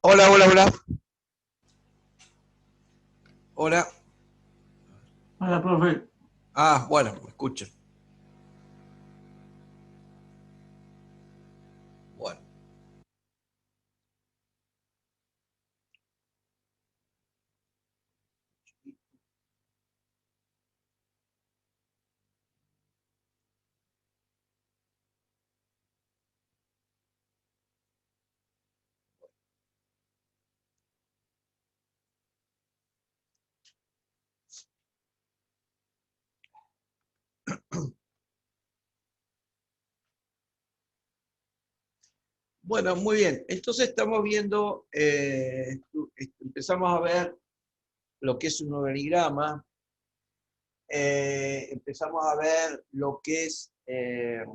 Hola, hola, hola. Hola. Hola, profe. Ah, bueno, me escuchan. Bueno. Bueno, muy bien. Entonces estamos viendo, empezamos a ver lo que es un organigrama, empezamos a ver lo que es, eh,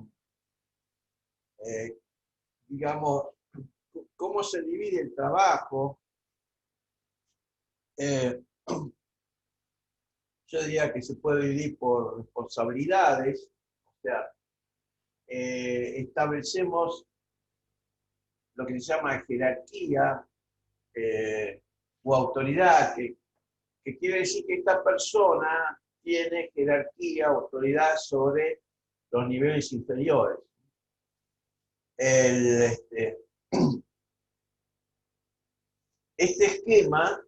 digamos, cómo se divide el trabajo. Eh, yo diría que se puede dividir por responsabilidades, o sea, establecemos lo que se llama jerarquía eh, o autoridad, que quiere decir que esta persona tiene jerarquía, autoridad sobre los niveles inferiores. El, este esquema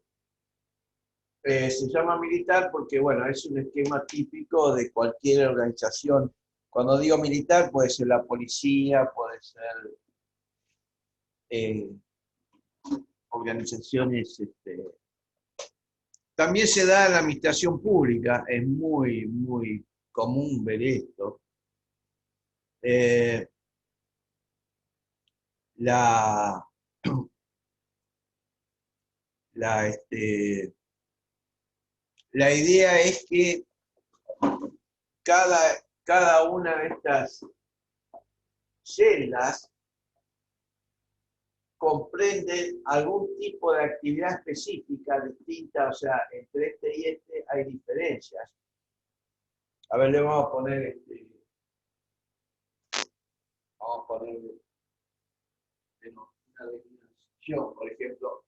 se llama militar porque, bueno, es un esquema típico de cualquier organización. Cuando digo militar, puede ser la policía, puede ser eh, organizaciones. También se da en la administración pública, es muy, muy común ver esto. Eh, la, la, este, la idea es que cada una de estas celdas comprenden algún tipo de actividad específica distinta, o sea, entre este y este hay diferencias. A ver, le vamos a poner una definición, por ejemplo,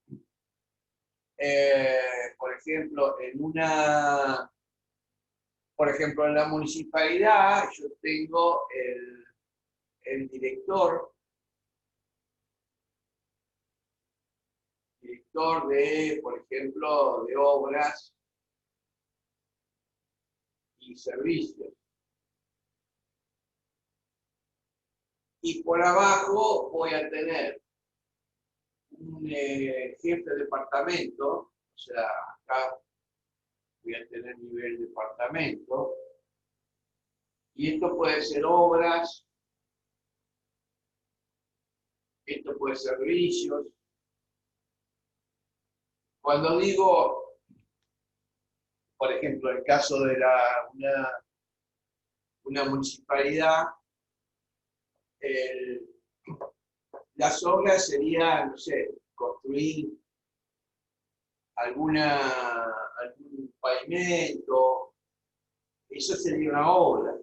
por ejemplo, en la municipalidad yo tengo el director de, por ejemplo, de obras y servicios. Y por abajo voy a tener un jefe de departamento, o sea, acá voy a tener nivel departamento, y esto puede ser obras, esto puede ser servicios. Cuando digo, por ejemplo, el caso de una municipalidad, el, las obras serían, no sé, construir algún pavimento, eso sería una obra.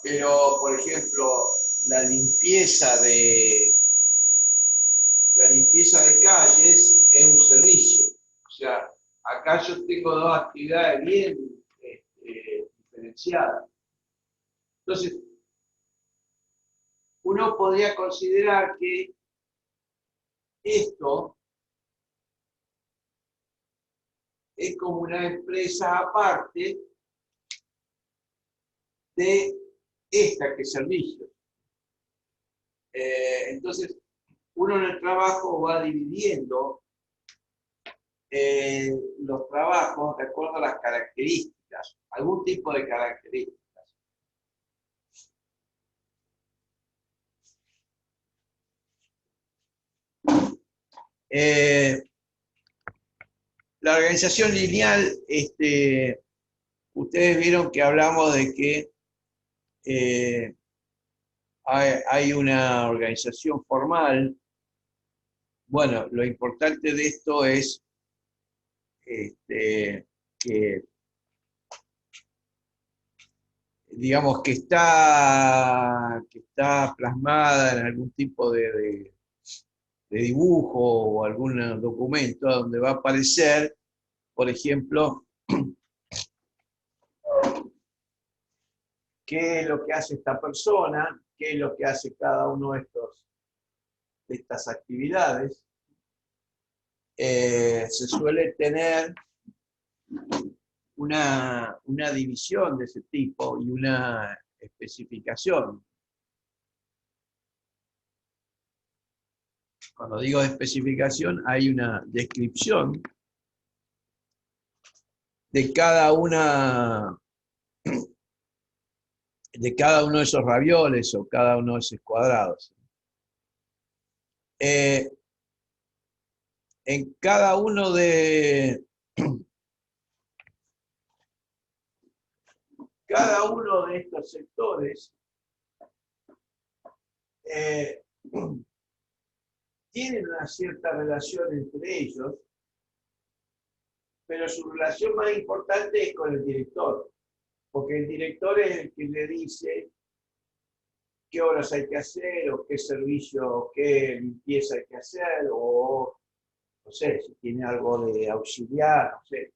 Pero, por ejemplo, la limpieza de, la limpieza de calles es un servicio. O sea, acá yo tengo dos actividades bien diferenciadas. Entonces, uno podría considerar que esto es como una empresa aparte de esta que es servicio. Entonces, uno en el trabajo va dividiendo los trabajos de acuerdo a las características, algún tipo de características. Eh, la organización lineal, ustedes vieron que hablamos de que eh, hay una organización formal. Bueno, lo importante de esto es que, digamos, que está plasmada en algún tipo dibujo o algún documento donde va a aparecer, por ejemplo, qué es lo que hace esta persona, qué es lo que hace cada uno de estas actividades. Se suele tener una división de ese tipo y una especificación. Cuando digo especificación, hay una descripción de cada uno de esos ravioles o cada uno de esos cuadrados. En cada uno de estos sectores tienen una cierta relación entre ellos, pero su relación más importante es con el director, porque el director es el que le dice qué horas hay que hacer, o qué servicio, qué limpieza hay que hacer, o no sé, si tiene algo de auxiliar, no sé,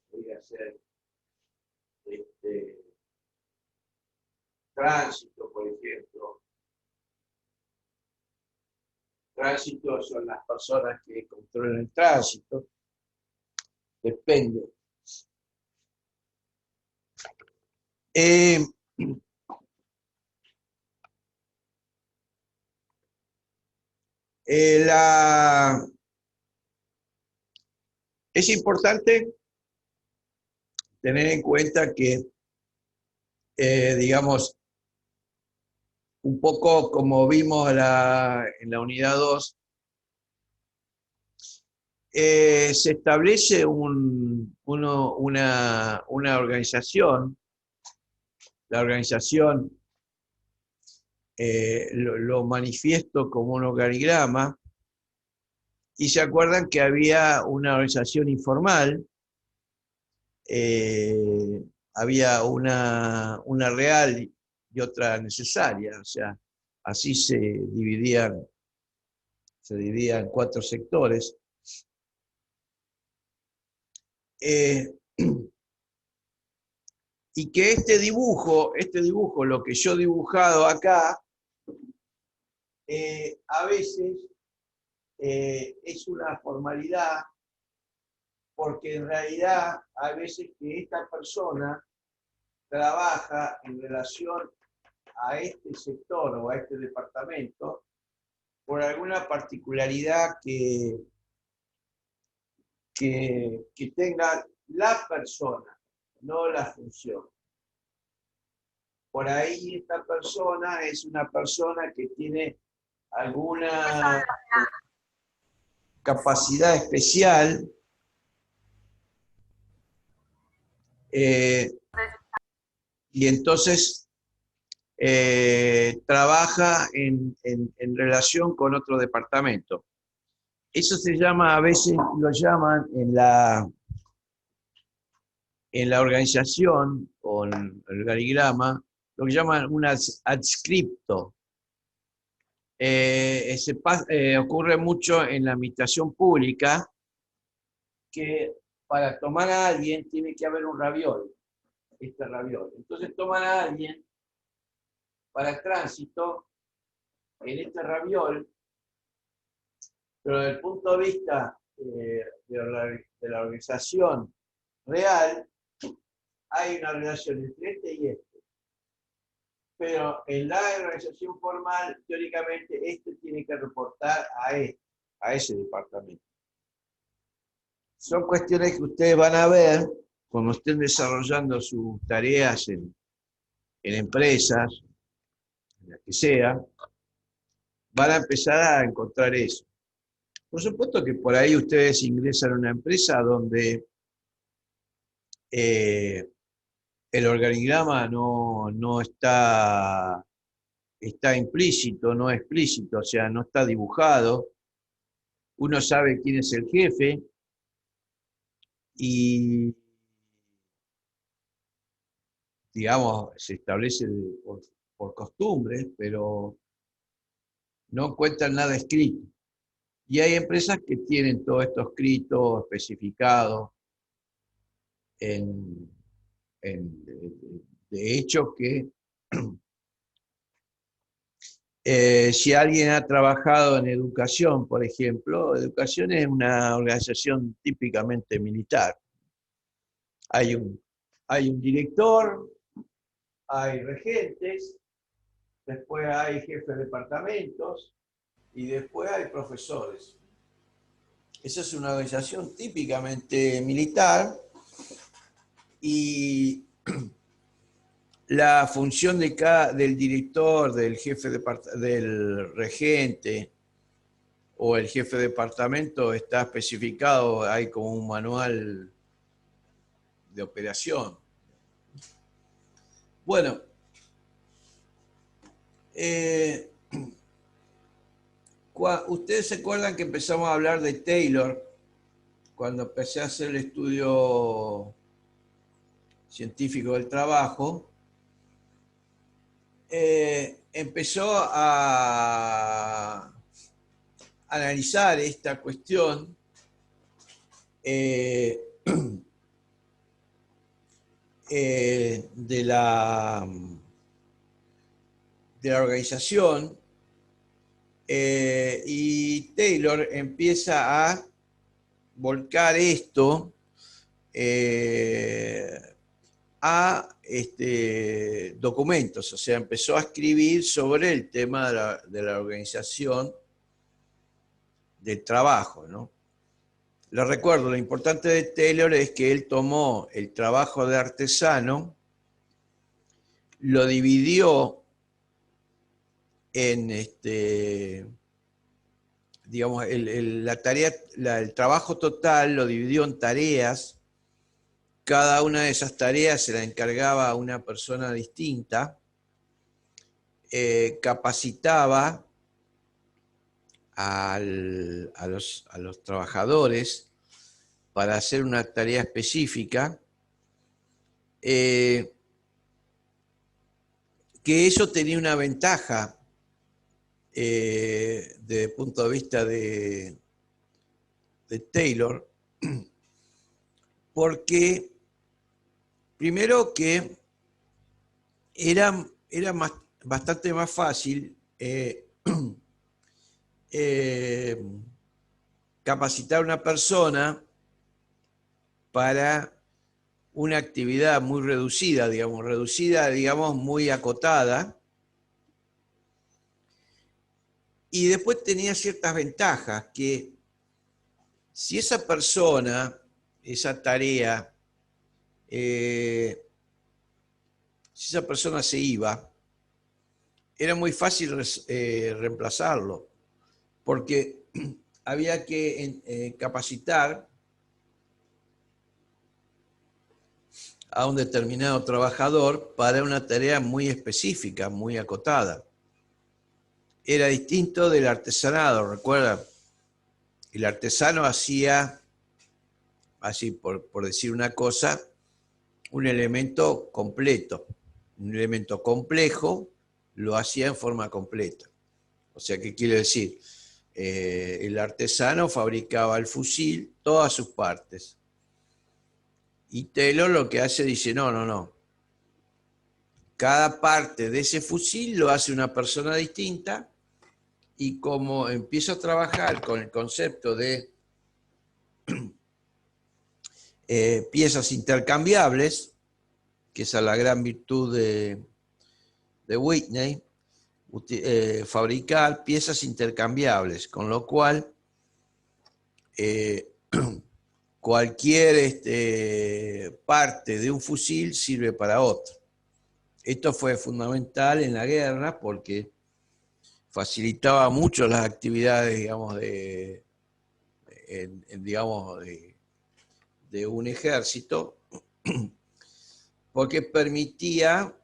podría ser tránsito, por ejemplo. Tránsito son las personas que controlan el tránsito, depende. Es importante tener en cuenta que, digamos, un poco como vimos en la unidad 2, se establece una organización. La organización lo manifiesto como un organigrama, y se acuerdan que había una organización informal, había una real y otra necesaria, o sea, así se dividía en 4 sectores. Y que este dibujo, lo que yo he dibujado acá, a veces es una formalidad, porque en realidad hay veces que esta persona trabaja en relación a este sector o a este departamento por alguna particularidad que tenga la persona, no la función. Por ahí esta persona es una persona que tiene alguna capacidad especial, y entonces trabaja en relación con otro departamento. Eso se llama, a veces lo llaman en la organización o en el organigrama, lo que llaman un adscripto. Ocurre mucho en la administración pública, que para tomar a alguien tiene que haber un raviol, este raviol. Entonces toman a alguien para el tránsito en este raviol, pero desde el punto de vista de la organización real, hay una relación entre este y este. Pero en la organización formal, teóricamente, este tiene que reportar a ese departamento. Son cuestiones que ustedes van a ver cuando estén desarrollando sus tareas en empresas, en las que sea, van a empezar a encontrar eso. Por supuesto que por ahí ustedes ingresan a una empresa donde el organigrama no está implícito, no explícito, o sea, no está dibujado. Uno sabe quién es el jefe y, digamos, se establece por costumbres, pero no encuentran nada escrito. Y hay empresas que tienen todo esto escrito, especificado, en, de hecho que si alguien ha trabajado en educación, por ejemplo, educación es una organización típicamente militar. Hay un director, hay regentes, después hay jefes de departamentos y después hay profesores. Esa es una organización típicamente militar y la función del director, del jefe del regente o el jefe de departamento está especificado, hay como un manual de operación. Bueno, ustedes se acuerdan que empezamos a hablar de Taylor cuando empecé a hacer el estudio científico del trabajo. Empezó a analizar esta cuestión de la organización y Taylor empieza a volcar esto a documentos, o sea, empezó a escribir sobre el tema de la organización del trabajo, ¿no? Les recuerdo, lo importante de Taylor es que él tomó el trabajo de artesano, lo dividió en digamos, el trabajo total lo dividió en tareas. Cada una de esas tareas se la encargaba a una persona distinta, capacitaba a los trabajadores para hacer una tarea específica, que eso tenía una ventaja desde el punto de vista de Taylor, porque primero que era bastante más fácil capacitar a una persona para una actividad muy reducida, digamos, muy acotada, y después tenía ciertas ventajas, que si esa persona, esa tarea, si esa persona se iba, era muy fácil reemplazarlo, porque había que capacitar a un determinado trabajador para una tarea muy específica, muy acotada. Era distinto del artesanado, ¿recuerdan? El artesano hacía, así por decir una cosa, un elemento completo, un elemento complejo, lo hacía en forma completa. O sea, ¿qué quiere decir? El artesano fabricaba el fusil, todas sus partes. Y Taylor lo que hace, dice, no. Cada parte de ese fusil lo hace una persona distinta, y como empiezo a trabajar con el concepto de piezas intercambiables, que esa es la gran virtud de Whitney, fabricar piezas intercambiables, con lo cual cualquier parte de un fusil sirve para otro. Esto fue fundamental en la guerra porque facilitaba mucho las actividades, digamos, de un ejército, porque permitía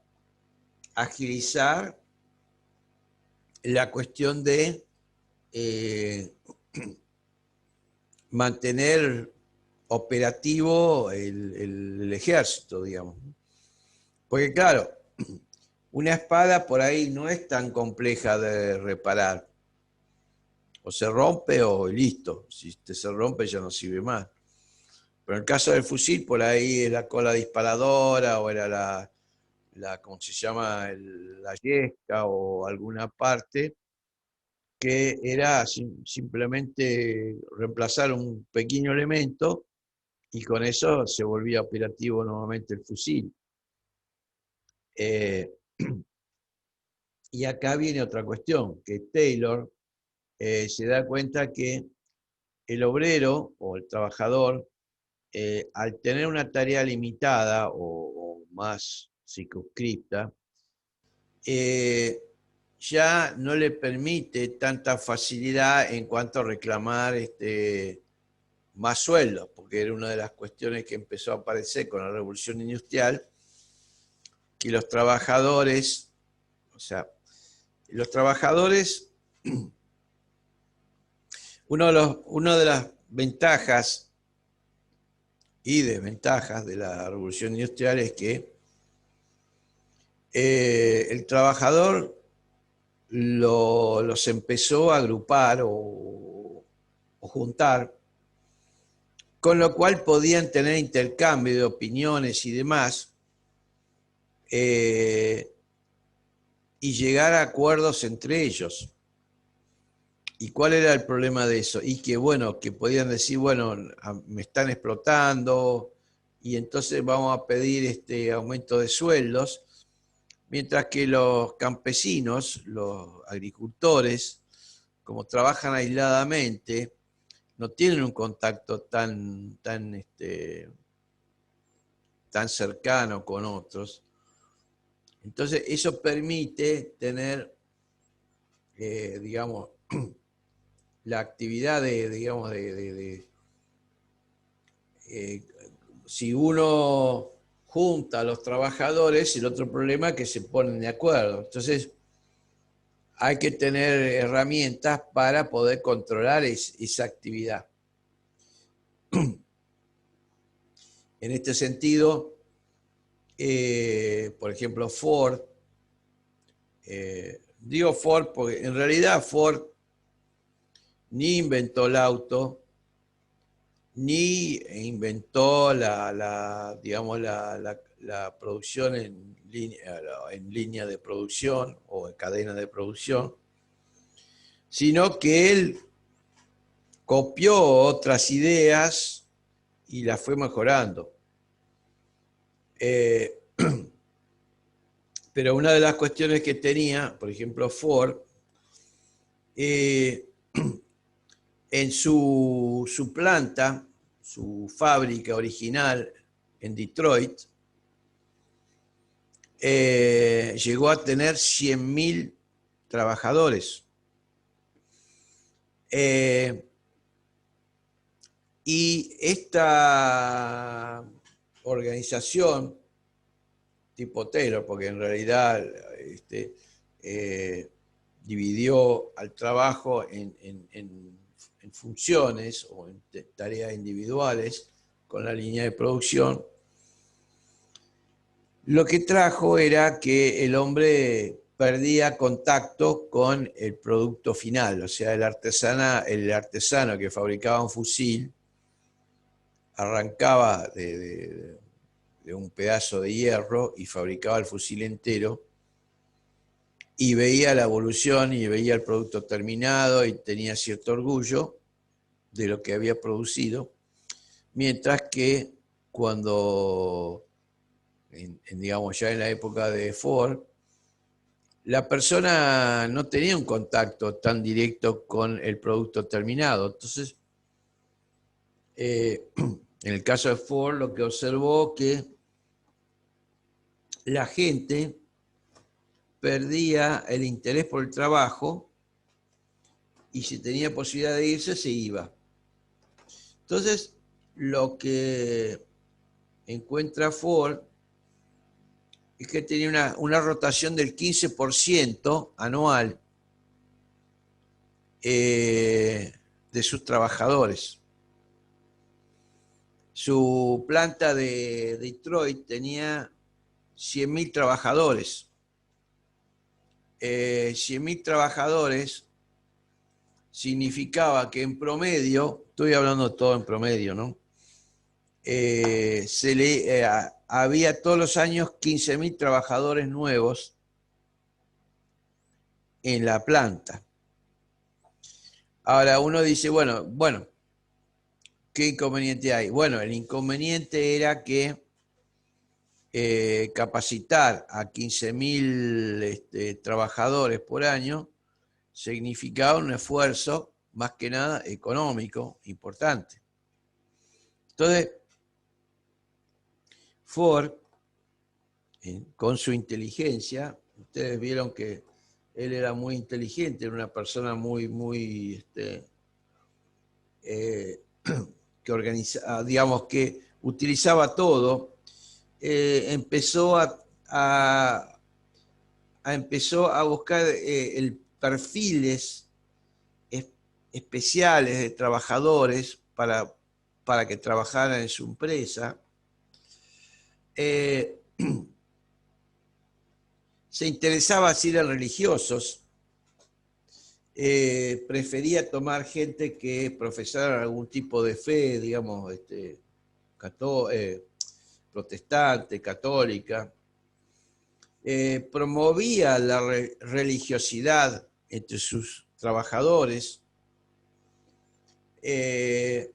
agilizar la cuestión de mantener operativo el ejército, digamos. Porque claro, una espada por ahí no es tan compleja de reparar. O se rompe o listo. Si se rompe ya no sirve más. Pero en el caso del fusil, por ahí es la cola disparadora o era ¿cómo se llama? La yesca o alguna parte que era simplemente reemplazar un pequeño elemento y con eso se volvía operativo nuevamente el fusil. Eh, y acá viene otra cuestión, que Taylor se da cuenta que el obrero o el trabajador, al tener una tarea limitada o más circunscripta, ya no le permite tanta facilidad en cuanto a reclamar más sueldos, porque era una de las cuestiones que empezó a aparecer con la revolución industrial, que los trabajadores, o sea, los trabajadores, una de las ventajas y desventajas de la revolución industrial es que el trabajador los empezó a agrupar o juntar, con lo cual podían tener intercambio de opiniones y demás, y llegar a acuerdos entre ellos. ¿Y cuál era el problema de eso? Y que, bueno, que podían decir, bueno, me están explotando y entonces vamos a pedir este aumento de sueldos, mientras que los campesinos, los agricultores, como trabajan aisladamente, no tienen un contacto tan cercano con otros. Entonces, eso permite tener, digamos, la actividad digamos, si uno junta a los trabajadores, el otro problema es que se ponen de acuerdo. Entonces, hay que tener herramientas para poder controlar esa actividad. En este sentido, por ejemplo, Ford, digo Ford porque en realidad Ford ni inventó el auto, ni inventó digamos, la producción en línea de producción o en cadena de producción, sino que él copió otras ideas y las fue mejorando. Pero una de las cuestiones que tenía, por ejemplo, Ford, en su planta, su fábrica original en Detroit, llegó a tener 100.000 trabajadores. Y esta organización, tipo Taylor, porque en realidad dividió al trabajo en funciones o en tareas individuales con la línea de producción, lo que trajo era que el hombre perdía contacto con el producto final, o sea, el artesano que fabricaba un fusil arrancaba de un pedazo de hierro y fabricaba el fusil entero y veía la evolución y veía el producto terminado y tenía cierto orgullo de lo que había producido, mientras que cuando, digamos ya en la época de Ford, la persona no tenía un contacto tan directo con el producto terminado. Entonces, en el caso de Ford, lo que observó que la gente perdía el interés por el trabajo y si tenía posibilidad de irse, se iba. Entonces, lo que encuentra Ford es que tenía una rotación del 15% anual de sus trabajadores. Su planta de Detroit tenía 100.000 trabajadores. 100.000 trabajadores significaba que en promedio, estoy hablando todo en promedio, ¿no? Había todos los años 15.000 trabajadores nuevos en la planta. Ahora uno dice, bueno, ¿qué inconveniente hay? Bueno, el inconveniente era que capacitar a 15.000 trabajadores por año significaba un esfuerzo, más que nada, económico importante. Entonces, Ford, con su inteligencia, ustedes vieron que él era muy inteligente, era una persona muy que organizaba, digamos, que utilizaba todo, empezó a buscar perfiles especiales de trabajadores para que trabajaran en su empresa. Se interesaba si eran religiosos, prefería tomar gente que profesara algún tipo de fe, digamos, protestante, católica. Promovía la religiosidad entre sus trabajadores. De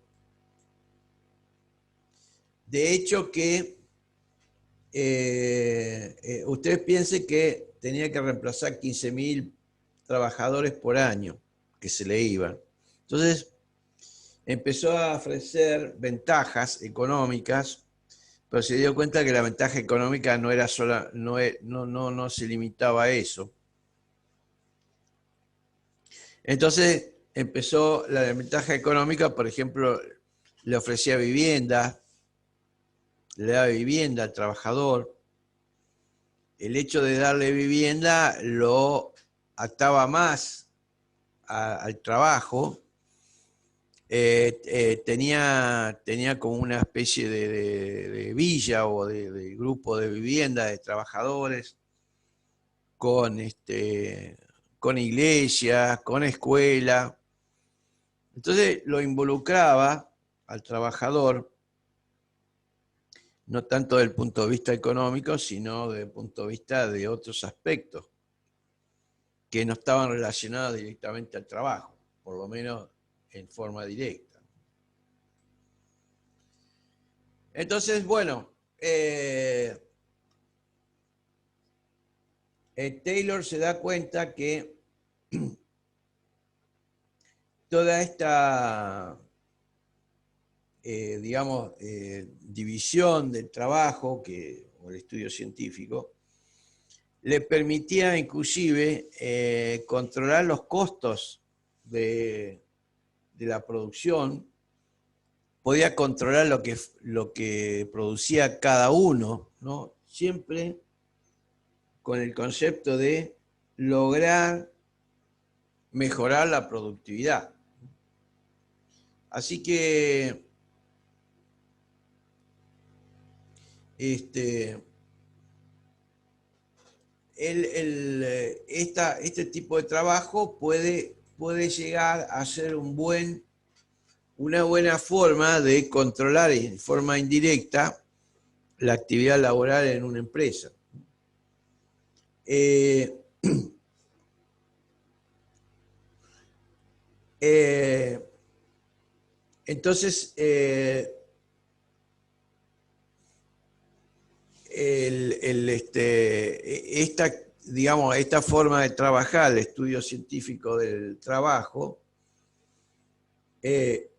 hecho que ustedes piensen que tenía que reemplazar 15.000 trabajadores por año que se le iban. Entonces empezó a ofrecer ventajas económicas, pero se dio cuenta que la ventaja económica no era sola, no se limitaba a eso. Entonces empezó la ventaja económica, por ejemplo, le ofrecía vivienda, le daba vivienda al trabajador. El hecho de darle vivienda lo ataba más al trabajo. Tenía como una especie de villa o de grupo de vivienda de trabajadores con iglesias, con escuela. Entonces lo involucraba al trabajador, no tanto desde el punto de vista económico, sino desde el punto de vista de otros aspectos que no estaban relacionados directamente al trabajo, por lo menos en forma directa. Entonces, bueno, Taylor se da cuenta que toda esta, división del trabajo, o el estudio científico, le permitía inclusive controlar los costos de la producción, podía controlar lo que producía cada uno, ¿no? Siempre con el concepto de lograr mejorar la productividad. Así que este tipo de trabajo puede llegar a ser una buena forma de controlar en forma indirecta la actividad laboral en una empresa. Entonces, esta forma de trabajar, el estudio científico del trabajo, de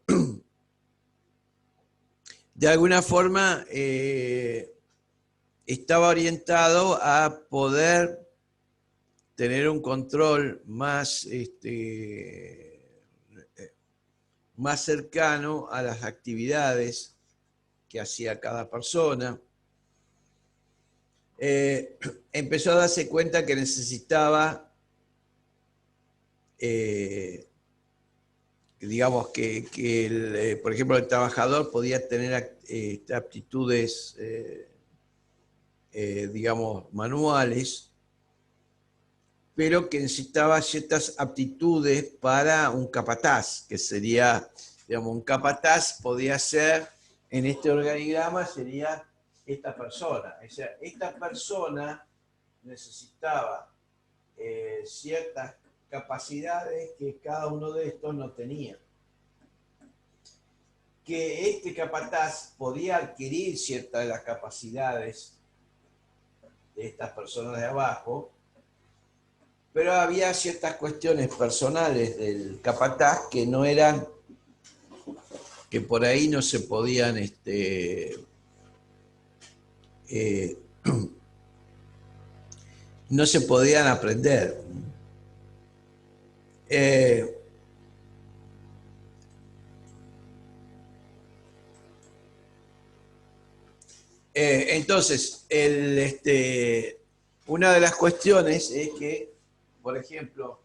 alguna forma estaba orientado a poder tener un control más cercano a las actividades que hacía cada persona. Empezó a darse cuenta que necesitaba, digamos, por ejemplo, el trabajador podía tener aptitudes, digamos, manuales, pero que necesitaba ciertas aptitudes para un capataz, que sería, digamos, un capataz podía ser, en este organigrama sería esta persona. O sea, esta persona necesitaba ciertas capacidades que cada uno de estos no tenía. Que este capataz podía adquirir ciertas de las capacidades de estas personas de abajo, pero había ciertas cuestiones personales del capataz que no eran, que por ahí no se podían, no se podían aprender. Entonces, una de las cuestiones es que, por ejemplo,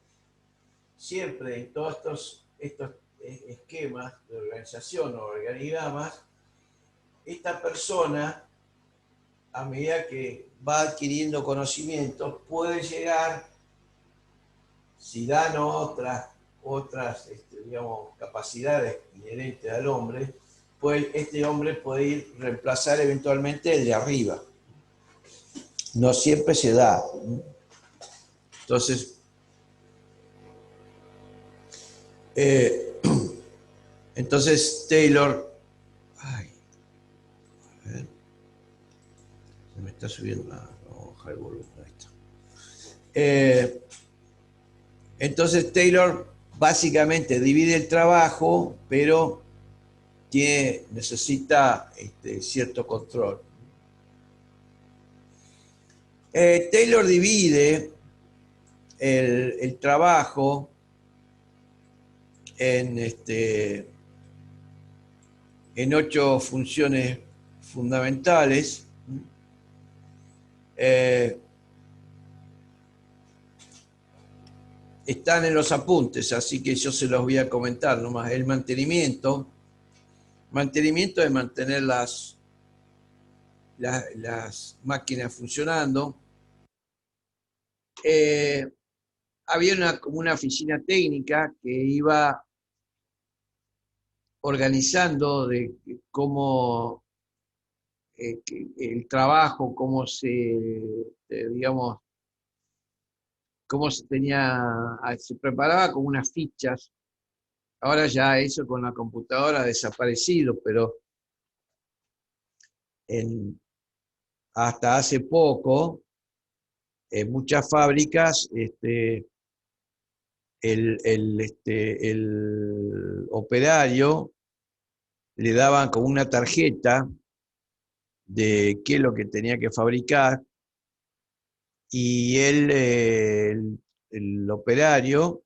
siempre en todos estos esquemas de organización o organigramas, esta persona, a medida que va adquiriendo conocimientos, puede llegar, si dan otras digamos, capacidades inherentes al hombre, pues este hombre puede ir reemplazar eventualmente el de arriba. No siempre se da. Entonces, entonces Taylor, ay, a ver, se me está subiendo la hoja el volumen. Entonces Taylor básicamente divide el trabajo, pero necesita cierto control. Taylor divide el trabajo en 8 funciones fundamentales. Están en los apuntes, así que yo se los voy a comentar nomás. El mantenimiento es mantener las máquinas funcionando. Había como una oficina técnica que iba organizando de cómo el trabajo, digamos, cómo se preparaba como unas fichas. Ahora ya eso con la computadora ha desaparecido, pero hasta hace poco, en muchas fábricas, el operario le daban como una tarjeta de qué es lo que tenía que fabricar y el operario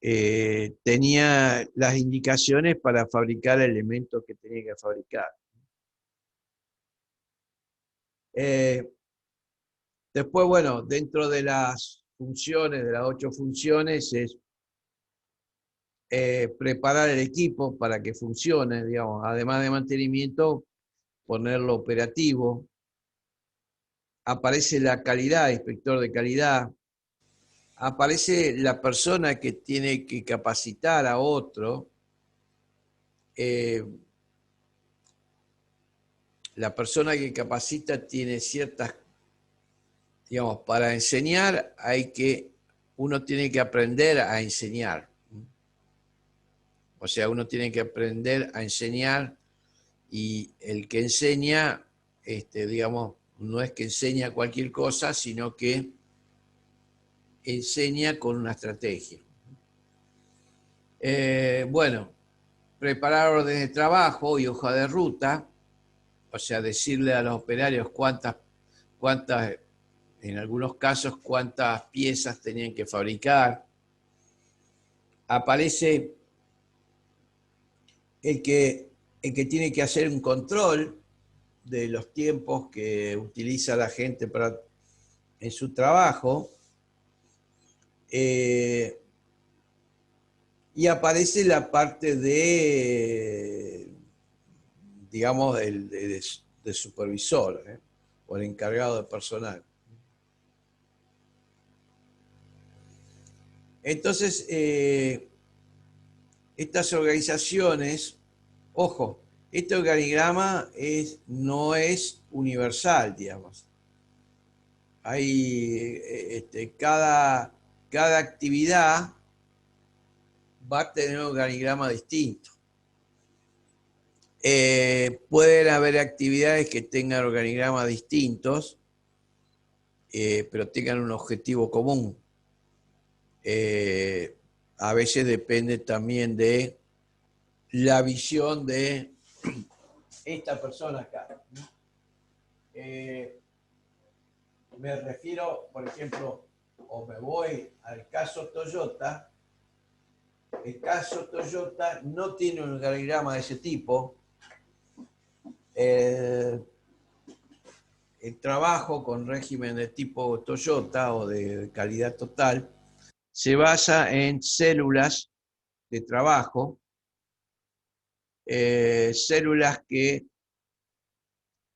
tenía las indicaciones para fabricar el elemento que tenía que fabricar. Después, bueno, dentro de las funciones, de las 8 funciones, es preparar el equipo para que funcione, digamos, además de mantenimiento, ponerlo operativo. Aparece la calidad, inspector de calidad. Aparece la persona que tiene que capacitar a otro. La persona que capacita tiene ciertas, digamos, para enseñar uno tiene que aprender a enseñar. O sea, uno tiene que aprender a enseñar y el que enseña, digamos, no es que enseña cualquier cosa, sino que enseña con una estrategia. Bueno, preparar órdenes de trabajo y hoja de ruta, o sea, decirle a los operarios cuántas, en algunos casos, cuántas piezas tenían que fabricar. Aparece el que tiene que hacer un control de los tiempos que utiliza la gente en su trabajo. Y aparece la parte de, digamos, del supervisor, o el encargado de personal. Entonces, estas organizaciones, ojo, este organigrama no es universal, digamos. Hay, cada actividad va a tener un organigrama distinto. Pueden haber actividades que tengan organigramas distintos, pero tengan un objetivo común. A veces depende también de la visión de esta persona acá. Me refiero, por ejemplo, o me voy al caso Toyota. El caso Toyota no tiene un organigrama de ese tipo. El trabajo con régimen de tipo Toyota o de calidad total se basa en células de trabajo, células que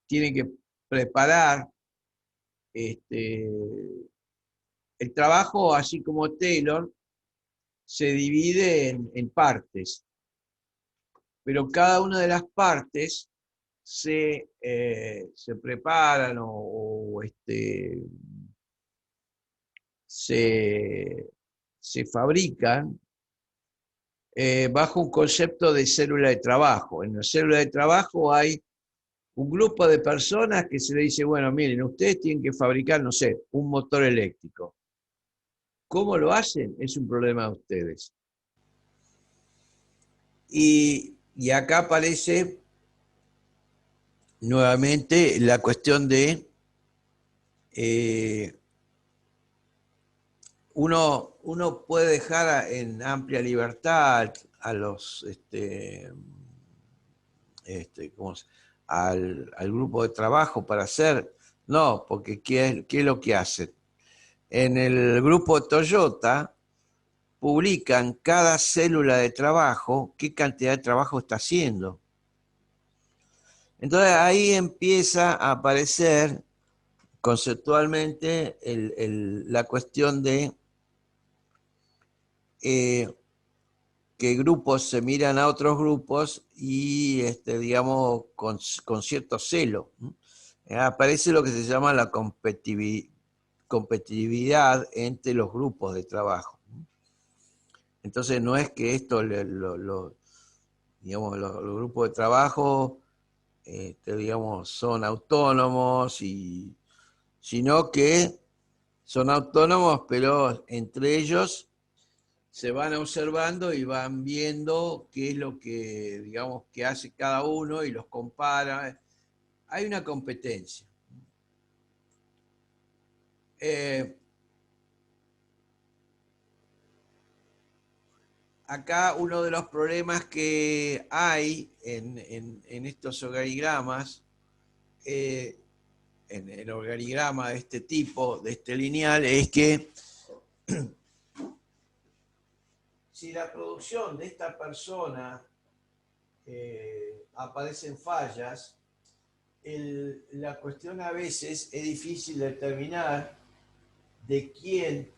tienen que preparar el trabajo, así como Taylor, se divide en partes, pero cada una de las partes se preparan se fabrican bajo un concepto de célula de trabajo. En la célula de trabajo hay un grupo de personas que se le dice, bueno, miren, ustedes tienen que fabricar, no sé, un motor eléctrico. ¿Cómo lo hacen? Es un problema de ustedes. Y acá aparece nuevamente la cuestión de uno puede dejar en amplia libertad a los al grupo de trabajo para hacer. No, porque ¿qué es lo que hacen? En el grupo Toyota publican cada célula de trabajo qué cantidad de trabajo está haciendo. Entonces ahí empieza a aparecer conceptualmente la cuestión de que grupos se miran a otros grupos y, digamos, con cierto celo. Aparece lo que se llama la competitividad entre los grupos de trabajo. Entonces no es que esto, digamos, los grupos de trabajo, digamos, son autónomos, sino que son autónomos, pero entre ellos se van observando y van viendo qué es lo que, digamos, que hace cada uno y los compara. Hay una competencia. Acá uno de los problemas que hay en estos organigramas, en el organigrama de este tipo, de este lineal, es que si la producción de esta persona aparecen fallas, la cuestión a veces es difícil determinar de quién,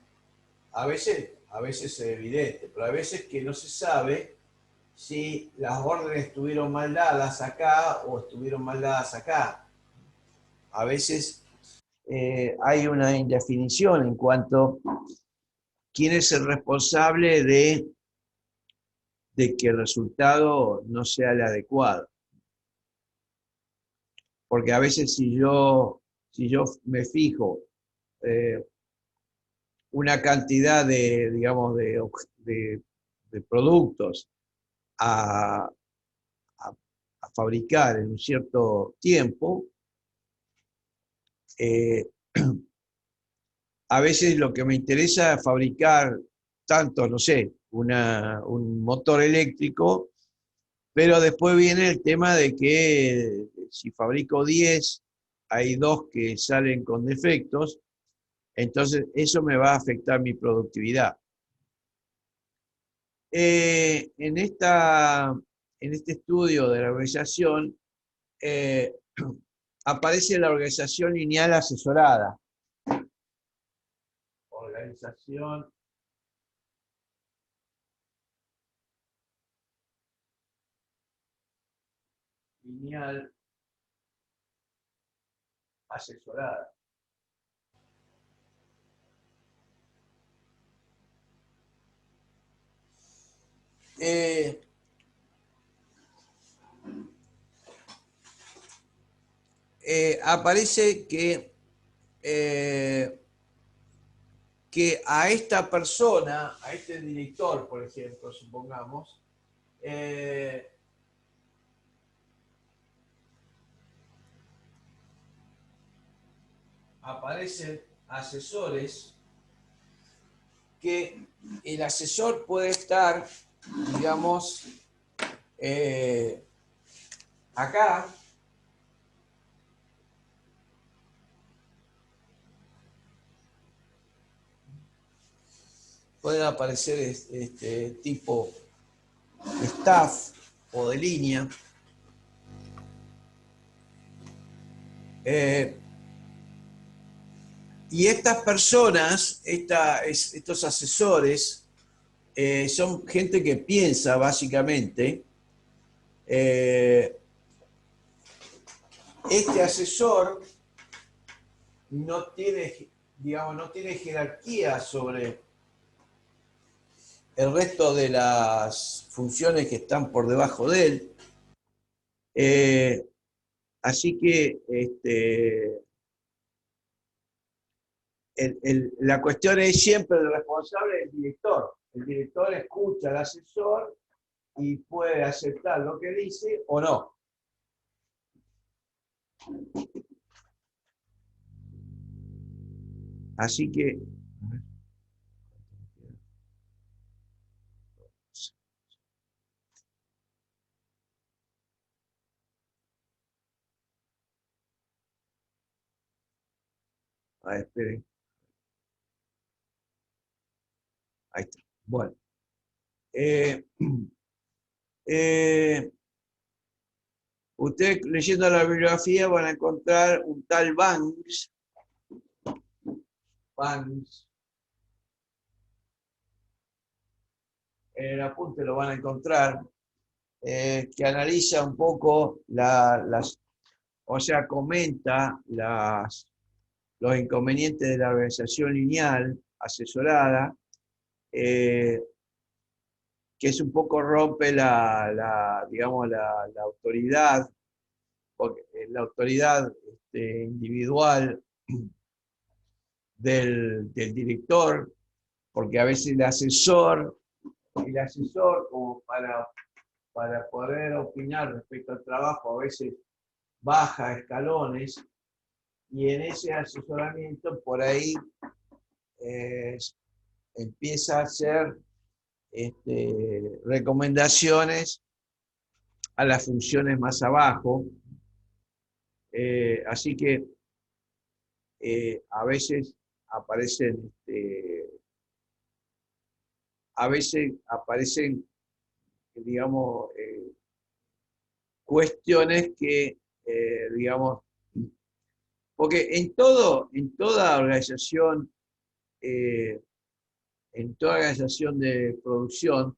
a veces es evidente, pero a veces que no se sabe si las órdenes estuvieron mal dadas acá o estuvieron mal dadas acá. A veces hay una indefinición en cuanto a quién es el responsable de que el resultado no sea el adecuado. Porque a veces si yo me fijo una cantidad de, digamos, de productos a, a fabricar en un cierto tiempo, a veces lo que me interesa es fabricar tanto, no sé, un motor eléctrico, pero después viene el tema de que si fabrico 10, hay 2 que salen con defectos, entonces eso me va a afectar mi productividad. En este estudio de la organización aparece la organización lineal asesorada. Organización lineal asesorada. Aparece que a esta persona, a este director, por ejemplo, supongamos, aparecen asesores que el asesor puede estar, digamos, acá, pueden aparecer este tipo staff o de línea. Y estas personas, estos asesores, son gente que piensa básicamente. Este asesor no tiene, digamos, no tiene jerarquía sobre el resto de las funciones que están por debajo de él. Así que la cuestión es siempre el responsable del director. El director escucha al asesor y puede aceptar lo que dice o no. Así que a ver, esperen. Ahí está. Bueno. Ustedes leyendo la bibliografía van a encontrar un tal Banks, en el apunte lo van a encontrar, que analiza un poco o sea, comenta los inconvenientes de la organización lineal asesorada, que es un poco rompe digamos, la autoridad, porque la autoridad individual del director, porque a veces el asesor como para poder opinar respecto al trabajo, a veces baja escalones, y en ese asesoramiento por ahí empieza a hacer recomendaciones a las funciones más abajo. Así que a veces aparecen, digamos, cuestiones que, digamos, porque en toda organización, de producción,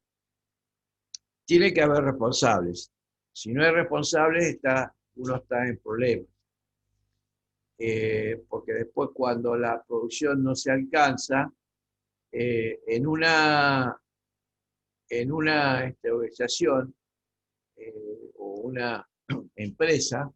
tiene que haber responsables. Si no hay responsables, uno está en problemas. Porque después cuando la producción no se alcanza, en una organización o una empresa,